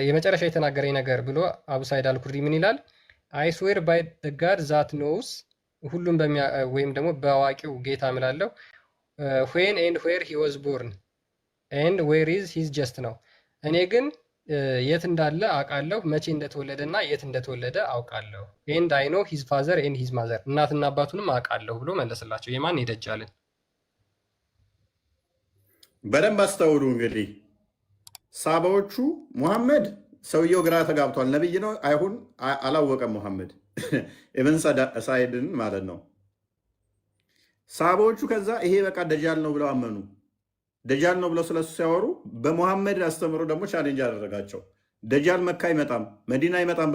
የመጨረሻ የተናገረኝ ነገር ብሎ አቡ ሳይድ አልኩድሪ ምን ይላል? አይ ስዌር ባይ ዘ ጋድ ዛት ኖውስ ሁሉም ወይም ደግሞ በአዋቂው ጌታ እምላለሁ ዌን ኤንድ ዌር ሂ ዋዝ ቦርን ኤንድ ዌር ኢዝ ሂዝ ጀስት ነው እኔ ግን የት እንዳለ አውቃለሁ፣ መቼ እንደተወለደ እና የት እንደተወለደ አውቃለሁ። ኤንድ አይ ኖ ሂዝ ፋዘር ኤንድ ሂዝ ማዘር እናትና አባቱንም አውቃለሁ ብሎ መለስላቸው። የማን የደጃልን? በደንብ አስተውሉ። እንግዲህ ሳባዎቹ ሙሐመድ ሰውየው ግራ ተጋብቷል። ነብይ ነው አይሁን አላወቀም። ሙሐመድ ኢብን ሳይድን ማለት ነው። ሳባዎቹ ከዛ ይሄ በቃ ደጃል ነው ብለው አመኑ። ደጃል ነው ብለው ስለሱ ሲያወሩ በሙሐመድ አስተምሮ ደግሞ ቻሌንጅ አደረጋቸው። ደጃል መካ አይመጣም መዲና አይመጣም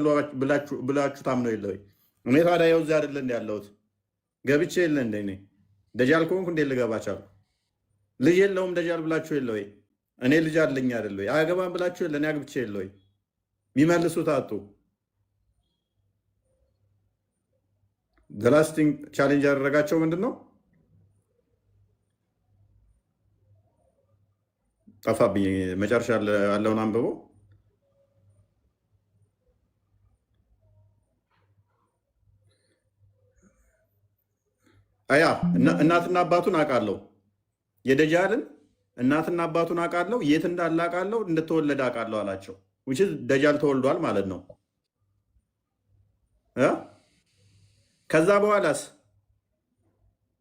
ብላችሁ ታምነው የለ ወይ? እኔ ታዲያ ይኸው እዚህ አይደለ እንደ ያለሁት ገብቼ የለ እንደ እኔ ደጃል ከሆንኩ እንዴት ልገባ ቻልኩ? ልጅ የለውም ደጃል ብላችሁ የለ ወይ? እኔ ልጅ አለኝ አይደለ ወይ? አያገባም ብላችሁ የለ እኔ አግብቼ የለ ወይ? የሚመልሱት አጡ። ዘላስቲንግ ቻሌንጅ ያደረጋቸው ምንድን ነው? ጠፋብኝ። መጨረሻ ያለውን አንብበው። አያ እናትና አባቱን አውቃለሁ፣ የደጃልን እናትና አባቱን አውቃለሁ፣ የት እንዳለ አውቃለሁ፣ እንደተወለደ አውቃለሁ አላቸው። which is ደጃል ተወልዷል ማለት ነው። ከዛ በኋላስ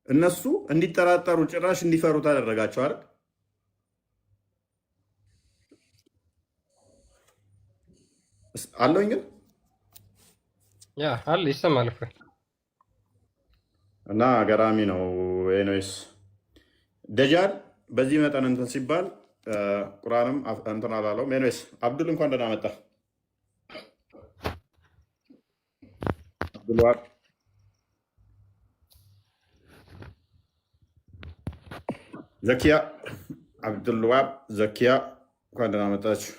እነሱ እንዲጠራጠሩ ጭራሽ እንዲፈሩ ታደረጋቸው አይደል? አለኝ ግን ያ አለ ይሰማል እኮ እና ገራሚ ነው። ኤኒዌይስ ደጃል በዚህ መጠን እንትን ሲባል ቁርአንም እንትን አላለውም። ኤኒዌይስ አብዱል እንኳን ደህና መጣ። አብዱልዋሃብ ዘኪያ አብዱልዋሃብ ዘኪያ እንኳን ደህና መጣችሁ።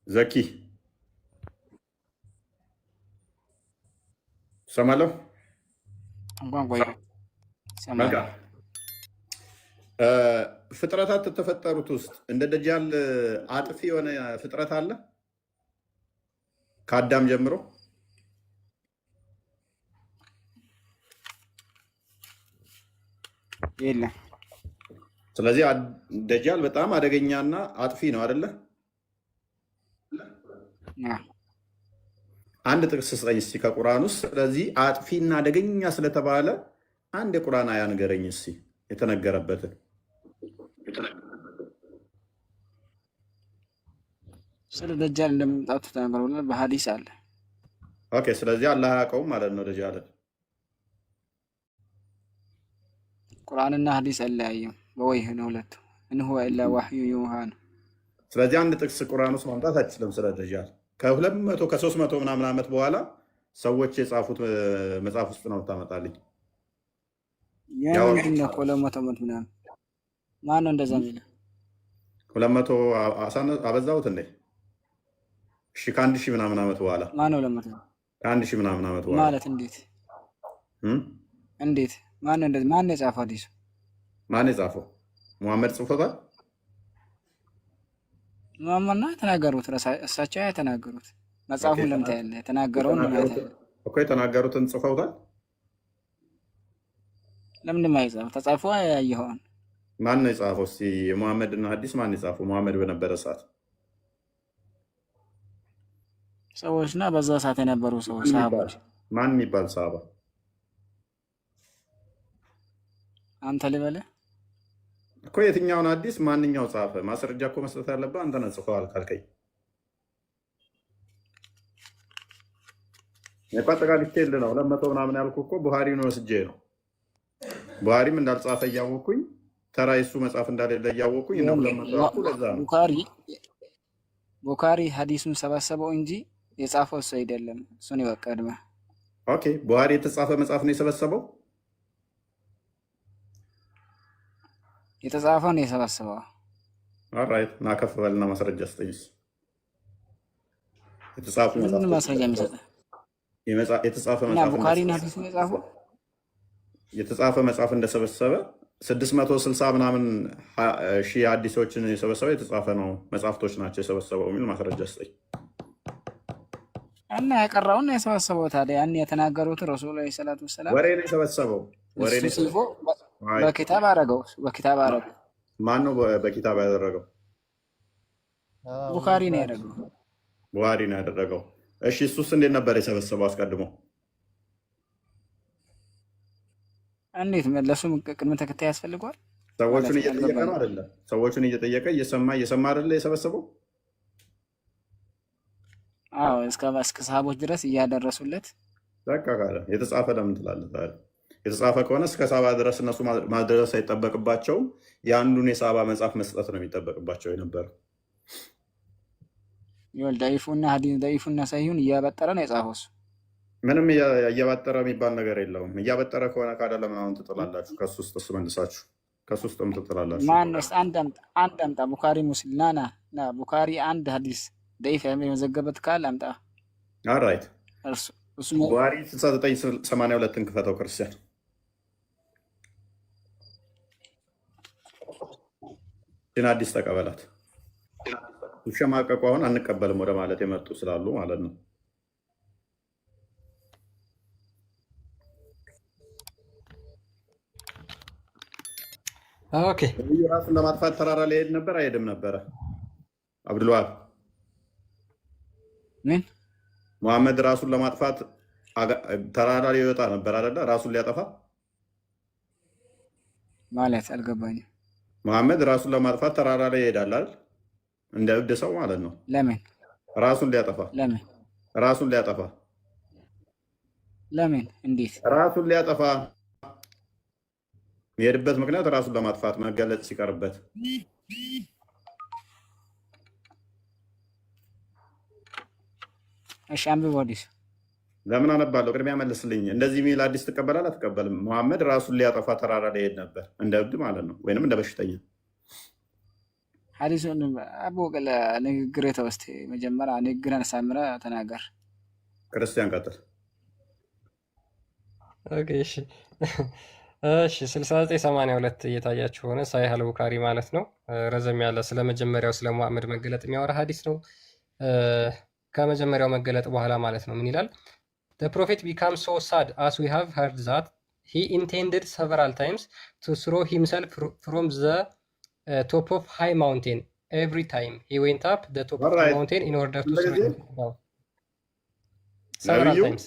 ዘኪ ሰማለሁ። ፍጥረታት የተፈጠሩት ውስጥ እንደ ደጃል አጥፊ የሆነ ፍጥረት አለ ከአዳም ጀምሮ? የለም። ስለዚህ ደጃል በጣም አደገኛና አጥፊ ነው አይደለ? አንድ ጥቅስ ስጠኝ እስኪ ከቁርአን ውስጥ ስለዚህ አጥፊና አደገኛ ስለተባለ አንድ የቁርአን አያ ንገረኝ እስኪ የተነገረበትን። ስለ ደጃል እንደመምጣቱ ተነግሮናል በሐዲስ አለ። ኦኬ፣ ስለዚህ አላህ አያውቀውም ማለት ነው ደጃልን። ቁርአንና ሐዲስ አለያየም በወይህ ነው ሁለቱ። እንሁ ኢላ ወህዩ ዩሃ ነው። ስለዚህ አንድ ጥቅስ ቁርአን ውስጥ ማምጣት አይችልም ስለ ደጃል ከ200 ከ300 ምናምን ዓመት በኋላ ሰዎች የጻፉት መጽሐፍ ውስጥ ነው ታመጣልኝ። ምንድን ነው 200 ዓመት ምናምን? ማን ነው እንደዛ የሚለው? 200 አበዛሁት እንዴ? እሺ ከ1000 ምናምን ዓመት በኋላ ማን ነው 200? ከ1000 ምናምን ዓመት በኋላ ማለት እንዴት እንዴት? ማን ነው እንደዚህ? ማን ነው የጻፈው? አዲሱ ማን የጻፈው? ሙሐመድ ጽፎታል? ማማና የተናገሩት እሳቸው የተናገሩት መጽሐፉን ለምታ ያለ የተናገረውን እኮ የተናገሩትን ጽፈውታል። ለምን ማይጻፍ ተጻፈው? ያየኸውን ማን ነው የጻፈው? እስኪ የሙሐመድና ሐዲስ ማን የጻፈው? ሙሐመድ በነበረ ሰዓት ሰዎችና በዛ ሰዓት የነበሩ ሰዎች ሰሃቦች። ማን የሚባል ሰሃባ? አንተ ልበልህ እኮ የትኛውን ሐዲስ ማንኛው ጻፈ? ማስረጃ እኮ መስጠት ያለብህ አንተ ነህ። ጽፈዋል ካልከኝ የፓጠቃሊ ቴል ነው 200 ምናምን ያልኩህ እኮ ቡሃሪን ወስጄ ነው። ቡሃሪም እንዳልጻፈ እያወቅኩኝ ተራ የሱ መጽሐፍ እንዳሌለ እያወቅኩኝ ነው 200 ያልኩህ። ለዛ ነው ቡኻሪ ሐዲሱን ሰበሰበው እንጂ የጻፈው እሱ አይደለም። እሱን ይወቀድማ። ኦኬ ቡሃሪ የተጻፈ መጽሐፍ ነው የሰበሰበው። የተጻፈው ነው የሰበሰበው። ኦልራይት ና ከፍ በልና ማስረጃ ስጠኝስ። የተጻፈ ምን ማስረጃ የሚሰጥ የተጻፈ እና መጽሐፍ ቡኻሪና ሐዲሱን የጻፈው የተጻፈ መጽሐፍ እንደሰበሰበ 660 ምናምን ሺህ ሐዲሶችን የሰበሰበ የተጻፈ ነው መጽሐፍቶች ናቸው የሰበሰበው የሚል ማስረጃ ስጠኝ። እና ያቀረውን ነው የሰበሰበው። ታዲያ ያን የተናገሩት ረሱል ዐለይሂ ሰላቱ ወሰላም ወሬ ነው የሰበሰበው። ወሬ ነው ጽፎ በኪታብ አደረገው። በኪታብ አደረገው። ማን ነው በኪታብ ያደረገው? ቡኻሪ ነው ያደረገው። ቡኻሪ ነው ያደረገው። እሺ እሱስ እንዴት ነበር የሰበሰበው አስቀድሞ? እንዴት መለሱ? ቅድመ ተከታይ ያስፈልገዋል። ሰዎቹን እየጠየቀ ነው አይደለም? ሰዎቹን እየጠየቀ እየሰማ አይደለ የሰበሰበው? አዎ እስከ ሰሃቦች ድረስ እያደረሱለት። በቃ ካለ የተጻፈ ለምን ትላለህ ታዲያ? የተጻፈ ከሆነ እስከ ሳባ ድረስ እነሱ ማድረስ አይጠበቅባቸውም። የአንዱን የሳባ መጽሐፍ መስጠት ነው የሚጠበቅባቸው የነበረው። ይወል ዳይፉና ሐዲስ ዳይፉና ሳይሁን እያበጠረ ነው የጻፈው እሱ። ምንም እያበጠረ የሚባል ነገር የለውም። እያበጠረ ከሆነ ካደ ለምን አሁን ትጥላላችሁ? ከሱ ውስጥ እሱ መልሳችሁ ከሱ ውስጥም ትጥላላችሁ። ማንስ አንድ አምጣ ቡኻሪ ሙስሊም ና ቡኻሪ አንድ ሐዲስ ዳይፍ የመዘገበት ካል አምጣ። ኦልራይት እሱ ቡኻሪ 6982ን ክፈተው ክርስቲያን። ግን አዲስ ተቀበላት። ውሸማቀቁ አሁን አንቀበልም ወደ ማለት የመጡ ስላሉ ማለት ነው። ኦኬ ራሱን ለማጥፋት ተራራ ሊሄድ ነበር አይሄድም ነበረ? አብዱልዋሃብ ምን ሙሐመድ ራሱን ለማጥፋት ተራራ ሊወጣ ነበር አይደለ? ራሱን ሊያጠፋ ማለት አልገባኝም። ሙሐመድ ራሱን ለማጥፋት ተራራ ላይ ይሄዳል አይደል? እንደ እብድ ሰው ማለት ነው። ለምን ራሱን ሊያጠፋ? ራሱን ሊያጠፋ ለምን? እንዴት ራሱን ሊያጠፋ የሄድበት ምክንያት ራሱን ለማጥፋት መገለጽ ሲቀርበት። እሺ አንብብ። ወዲስ ለምን አነባለሁ? ቅድሚያ መልስልኝ። እንደዚህ የሚል አዲስ ትቀበላለህ አትቀበልም? ሙሐመድ ራሱን ሊያጠፋ ተራራ ላይ ይሄድ ነበር እንደ እብድ ማለት ነው፣ ወይንም እንደ በሽተኛ። ሐዲሱን አቦቀለ ንግግር የተወስተ መጀመሪያ ንግግርን ሳምረ ተናገር። ክርስቲያን ቀጥል። ኦኬ እሺ እሺ 6982 እየታያችሁ ሆነ ሳሂህ አል-ቡኻሪ ማለት ነው። ረዘም ያለ ስለ መጀመሪያው ስለ ሙሐመድ መገለጥ የሚያወራ ሐዲስ ነው። ከመጀመሪያው መገለጥ በኋላ ማለት ነው ምን ይላል? The prophet becomes so sad as we have heard that he intended several times to throw himself from the top of high mountain. Every time he went up the top of the mountain in order to throw himself down. Several times.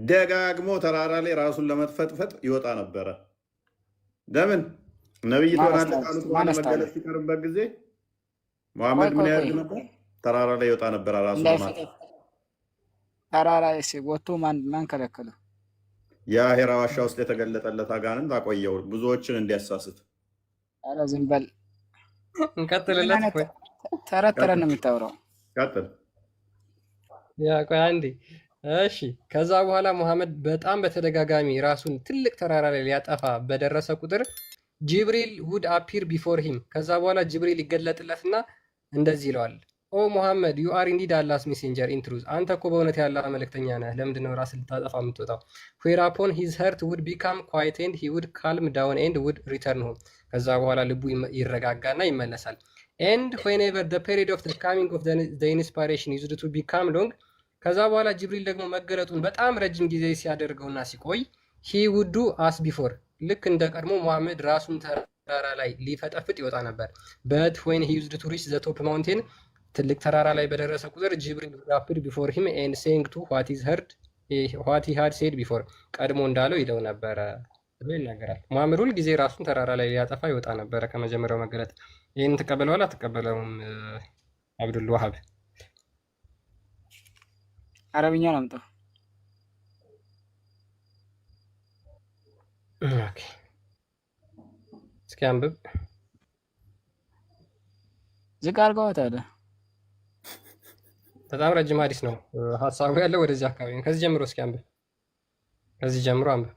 ደጋግሞ ተራራ ላይ ራሱን ለመጥፈጥፈጥ ይወጣ ነበረ። ለምን? ነብይ ትሆናለህ ካሉት በኋላ መገለጥ ሲቀርበት ጊዜ ሙሐመድ ምን ያደርግ ነበር? ተራራ ላይ ይወጣ ነበር ራሱን ለማጥፋት። ተራራ ወጥቶ ማን ከለከለው? ያ ሄራ ዋሻ ውስጥ የተገለጠለት አጋንንት አቆየው ብዙዎችን እንዲያሳስት። ኧረ ዝም በል እንቀጥልለት። ተረት ነው የምታወራው። ቀጥል። ያ ቆይ አንዴ። እሺ ከዛ በኋላ ሙሐመድ በጣም በተደጋጋሚ ራሱን ትልቅ ተራራ ላይ ሊያጠፋ በደረሰ ቁጥር ጅብሪል ውድ አፒር ቢፎር ሂም። ከዛ በኋላ ጅብሪል ይገለጥለትና እንደዚህ ይለዋል፣ ኦ ሙሐመድ ዩ አር ኢንዲድ አላስ ሜሴንጀር ኢን ትሩዝ፣ አንተ እኮ በእውነት ያለ መልእክተኛ ነህ። ለምንድን ነው ራስን ልታጠፋ የምትወጣው? ዌራፖን ሂዝ ሄርት ውድ ቢካም ኳይት ኤንድ ሂ ውድ ካልም ዳውን ኤንድ ውድ ሪተርን ሆም። ከዛ በኋላ ልቡ ይረጋጋና ይመለሳል። ኤንድ ዌንኤቨር ዘ ፔሪድ ኦፍ ዘ ካሚንግ ኦፍ ዘ ኢንስፓይሬሽን ዩዝድ ቱ ቢካም ሎንግ። ከዛ በኋላ ጅብሪል ደግሞ መገለጡን በጣም ረጅም ጊዜ ሲያደርገውና ሲቆይ ሂ ውዱ አስ ቢፎር፣ ልክ እንደ ቀድሞ ሙሐመድ ራሱን ተራራ ላይ ሊፈጠፍጥ ይወጣ ነበር። በት ዌን ሂ ዩዝድ ቱ ሪች ዘ ቶፕ ማውንቴን፣ ትልቅ ተራራ ላይ በደረሰ ቁጥር ጅብሪል አፒርድ ቢፎር ሂም ኤንድ ሴይንግ ቱ ዋት ሂ ሃድ ሴድ ቢፎር፣ ቀድሞ እንዳለው ይለው ነበረ ብሎ ይናገራል። ሙሐመድ ሁል ጊዜ ራሱን ተራራ ላይ ሊያጠፋ ይወጣ ነበረ ከመጀመሪያው መገለጥ። ይህን ትቀበለዋል አትቀበለውም? አብዱል ዋሃብ አረብኛ ነው የምጠው። እስኪ አንብብ። ዝቅ አድርገዋ ታዲያ። በጣም ረጅም ሀዲስ ነው። ሀሳቡ ያለው ወደዚህ አካባቢ ነው። ከዚህ ጀምሮ እስኪ አንብብ። ከዚህ ጀምሮ አንብብ።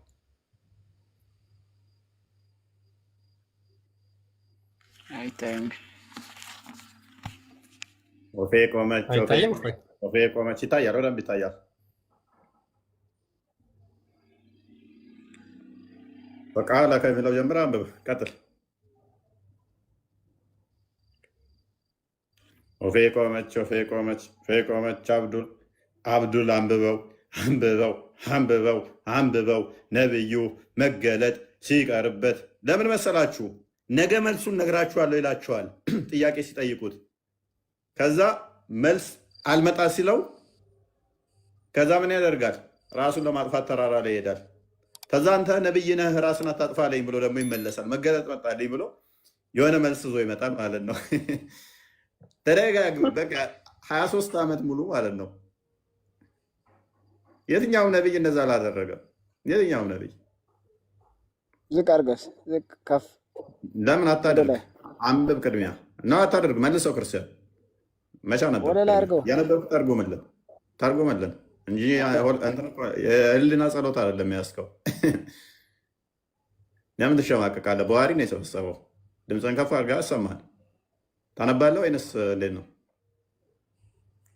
አይታይም። ወፌ ቆመች፣ አይታይም። ወፌ ቆመች። ይታያል፣ በደንብ ይታያል። በቃ ከሚለው ጀምረ አንብብ፣ ቀጥል። ወፌ ቆመች፣ ወፌ ቆመች፣ ወፌ ቆመች። አብዱል አንብበው፣ አንብበው፣ አንብበው፣ አንብበው። ነብዩ መገለጥ ሲቀርበት ለምን መሰላችሁ? ነገ መልሱን ነግራችኋለሁ ይላችኋል ጥያቄ ሲጠይቁት። ከዛ መልስ አልመጣ ሲለው ከዛ ምን ያደርጋል? ራሱን ለማጥፋት ተራራ ላይ ይሄዳል። ከዛ አንተ ነብይ ነህ ራስን አታጥፋ አለኝ ብሎ ደግሞ ይመለሳል። መገለጥ መጣልኝ ብሎ የሆነ መልስ ዞ ይመጣል ማለት ነው። ተደጋግሞ በቃ 23 ዓመት ሙሉ ማለት ነው። የትኛውም ነብይ እንደዛ አላደረገም። የትኛውም ነብይ ዝቅ አድርገስ፣ ዝቅ ከፍ ለምን አታደርግ? አንብብ ቅድሚያ እና አታደርግ። መልሰው ክርስቲያን መቻ ነበር ያነበብክ ተርጉምልን እንጂ የህሊና ጸሎት አይደለም ያስከው። ለምን ትሸማቀቃለህ? በዋሪ ነው የሰበሰበው። ድምፅን ከፍ አድርገህ አሰማል። ታነባለህ ወይንስ እንዴት ነው?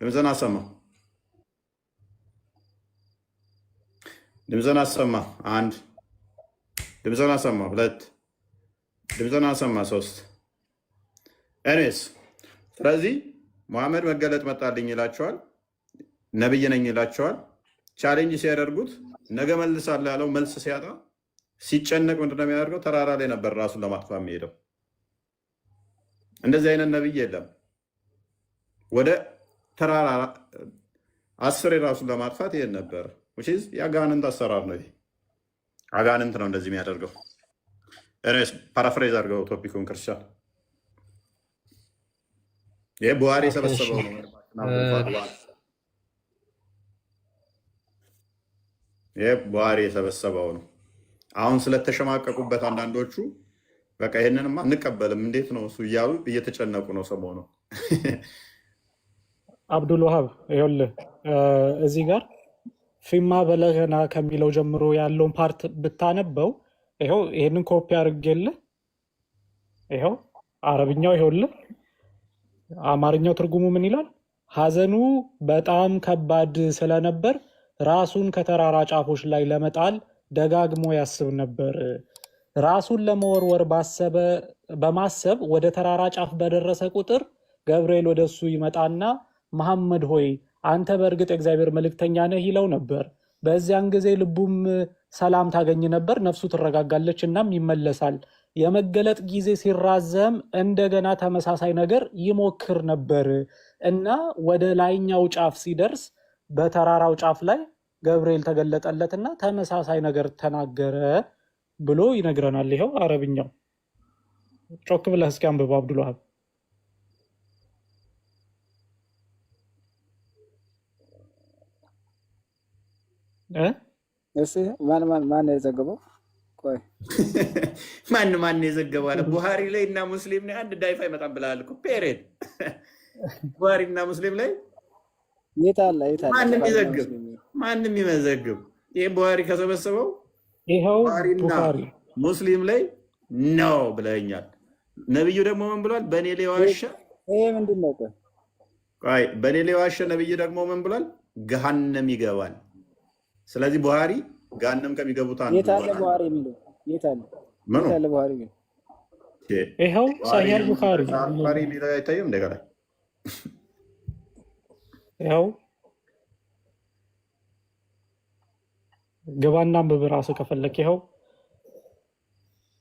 ድምፅን አሰማ፣ ድምፅን አሰማ። አንድ ድምፅን አሰማ። ሁለት ድምፅን አሰማ። ሶስት ኤኒዌይስ፣ ስለዚህ ሙሐመድ መገለጥ መጣልኝ ይላቸዋል፣ ነብይ ነኝ ይላቸዋል። ቻሌንጅ ሲያደርጉት ነገ መልሳለሁ ያለው መልስ ሲያጣ ሲጨነቅ ምንድን ነው የሚያደርገው? ተራራ ላይ ነበር ራሱን ለማጥፋት የሚሄደው። እንደዚህ አይነት ነብይ የለም። ወደ ተራራ 10 ራሱን ለማጥፋት ይሄድ ነበር። የአጋንንት አሰራር ነው። ይሄ አጋንንት ነው እንደዚህ የሚያደርገው። ፓራፍሬዝ አድርገው ቶፒኩን ክርስቲያን። ይሄ ቡሃሪ የሰበሰበው ነው። ይሄ ቡሃሪ የሰበሰበው ነው። አሁን ስለተሸማቀቁበት አንዳንዶቹ በቃ ይሄንንማ እንቀበልም እንዴት ነው እሱ እያሉ እየተጨነቁ ነው ሰሞኑ። አብዱል ወሃብ ይኸውልህ እዚህ ጋር ፊማ በለገና ከሚለው ጀምሮ ያለውን ፓርት ብታነበው ይኸው ይሄንን ኮፒ አድርጌልህ፣ ይኸው አረብኛው ይኸውልህ። አማርኛው ትርጉሙ ምን ይላል? ሐዘኑ በጣም ከባድ ስለነበር ራሱን ከተራራ ጫፎች ላይ ለመጣል ደጋግሞ ያስብ ነበር። ራሱን ለመወርወር በማሰብ ወደ ተራራ ጫፍ በደረሰ ቁጥር ገብርኤል ወደሱ ይመጣና መሐመድ ሆይ አንተ በእርግጥ የእግዚአብሔር መልእክተኛ ነህ ይለው ነበር። በዚያን ጊዜ ልቡም ሰላም ታገኝ ነበር፣ ነፍሱ ትረጋጋለች፣ እናም ይመለሳል። የመገለጥ ጊዜ ሲራዘም እንደገና ተመሳሳይ ነገር ይሞክር ነበር እና ወደ ላይኛው ጫፍ ሲደርስ በተራራው ጫፍ ላይ ገብርኤል ተገለጠለትና ተመሳሳይ ነገር ተናገረ ብሎ ይነግረናል። ይኸው አረብኛው ጮክ ብለህ እስኪ አንብበው አብዱል ወሃብ። ማን የዘገበው? ቆይ ማን የዘገበው አለ? ቡሃሪ ላይ እና ሙስሊም ላይ አንድ ዳይፋ ይመጣም ብለሃል እኮ ፔሬድ። ቡሃሪ እና ሙስሊም ላይ የት አለ የት አለ? ማንም ቡኻሪና ይዘግብ ሙስሊም ማንም ይመዘግብ። ይህ ቡሃሪ ከሰበሰበው ይኸው ቡሃሪና ቡኻሪ ሙስሊም ላይ ነው ብለኛል። ነብዩ ደግሞ ምን ብሏል? በእኔ ላይ ዋሸ። ይሄ ምንድን ነው? ቆይ በእኔ ላይ ዋሸ። ነብዩ ደግሞ ምን ብሏል? ገሃነም ይገባል። ስለዚህ ቡሃሪ ገሃነም ከሚገቡት አንዱ የት አለ ቡኻሪ የሚለው? የት አለ? ምኑ? የት አለ ቡኻሪ የሚለው? ይኸው ሳሂህ ቡኻሪ ቡሃሪ የሚለው አይታየም እንደገና ይኸው ግባና አንብብ ራስህ ከፈለክ። ይኸው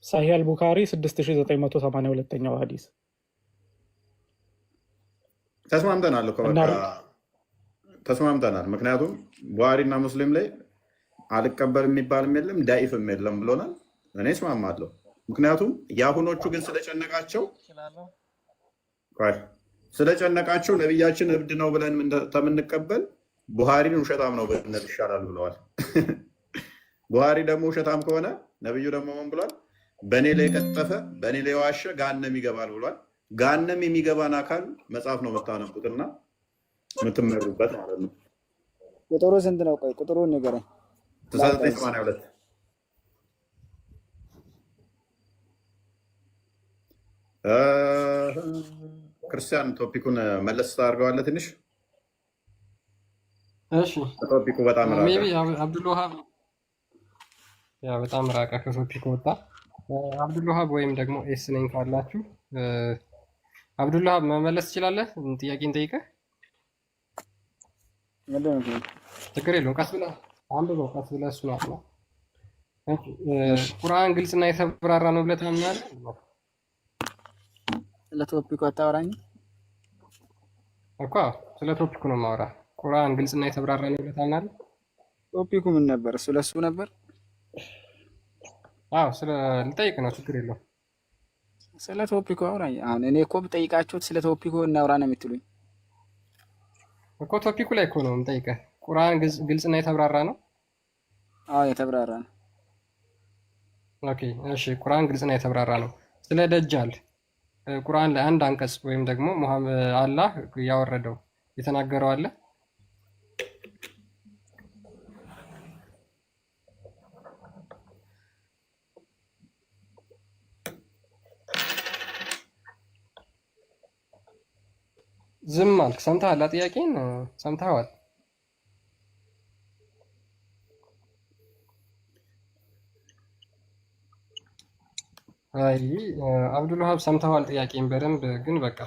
ሳሂህ ቡኻሪ 6982ኛው ሐዲስ ተስማምተናል እኮ በቃ ተስማምተናል። ምክንያቱም ቡሃሪና ሙስሊም ላይ አልቀበል የሚባልም የለም ዳኢፍም የለም ብሎናል። እኔ እስማማለሁ። ምክንያቱም የአሁኖቹ ግን ስለጨነቃቸው ነቢያችን እብድ ነው ብለን ከምንቀበል ቡሃሪን ውሸታም ነው ብንል ይሻላል ብለዋል። ቡሃሪ ደግሞ ውሸታም ከሆነ ነብዩ ደግሞ ምን ብሏል? በእኔ ላይ የቀጠፈ በእኔ ላይ የዋሸ ገሃነም ይገባል ብሏል። ገሃነም የሚገባን አካል መጽሐፍ ነው የምታነቡትና የምትመሩበት ማለት ነው። ቁጥሩ ስንት ነው? ቆይ ቁጥሩን ንገረኝ። 982 ክርስቲያን ቶፒኩን መለስ ታደርገዋለህ ትንሽ። እሺ ቶፒኩ በጣም አብዱልዋሃብ በጣም ራቀ ከቶፒኩ ወጣ። አብዱልዋሃብ ወይም ደግሞ ኤስ ነኝ ካላችሁ አብዱልዋሃብ መመለስ ትችላለህ። ጥያቄን ጠይቀህ ችግር የለውም። ቀስ ብለህ አንብበው፣ ቀስ ብለህ እሱ ነው። ቁርአን ግልጽና የተብራራ ነው ብለህ ታምናለህ? ስለ ቶፒኩ አታወራኝ እኮ። ስለ ቶፒኩ ነው የማወራህ። ቁርአን ግልጽና የተብራራ ነው ብለህ ታምናለህ? ቶፒኩ ምን ነበር? ስለ እሱ ነበር። አዎ ስለ ልጠይቅ ነው። ችግር የለውም። ስለ ቶፒኩ አውራኝ። አሁን እኔ እኮ ብጠይቃችሁት ስለ ቶፒኩ እናውራ ነው የምትሉኝ እኮ። ቶፒኩ ላይ እኮ ነው የምጠይቀህ። ቁርአን ግልጽና የተብራራ ነው? አዎ የተብራራ ነው። ኦኬ እሺ። ቁርአን ግልጽና የተብራራ ነው። ስለ ደጃል ቁርአን ላይ አንድ አንቀጽ ወይም ደግሞ አላህ ያወረደው የተናገረው አለ? ዝም አልክ። ሰምተሃል? ጥያቄን ሰምተሃል? አይ አብዱልዋሃብ ሰምተዋል ጥያቄን በደንብ ግን በቃ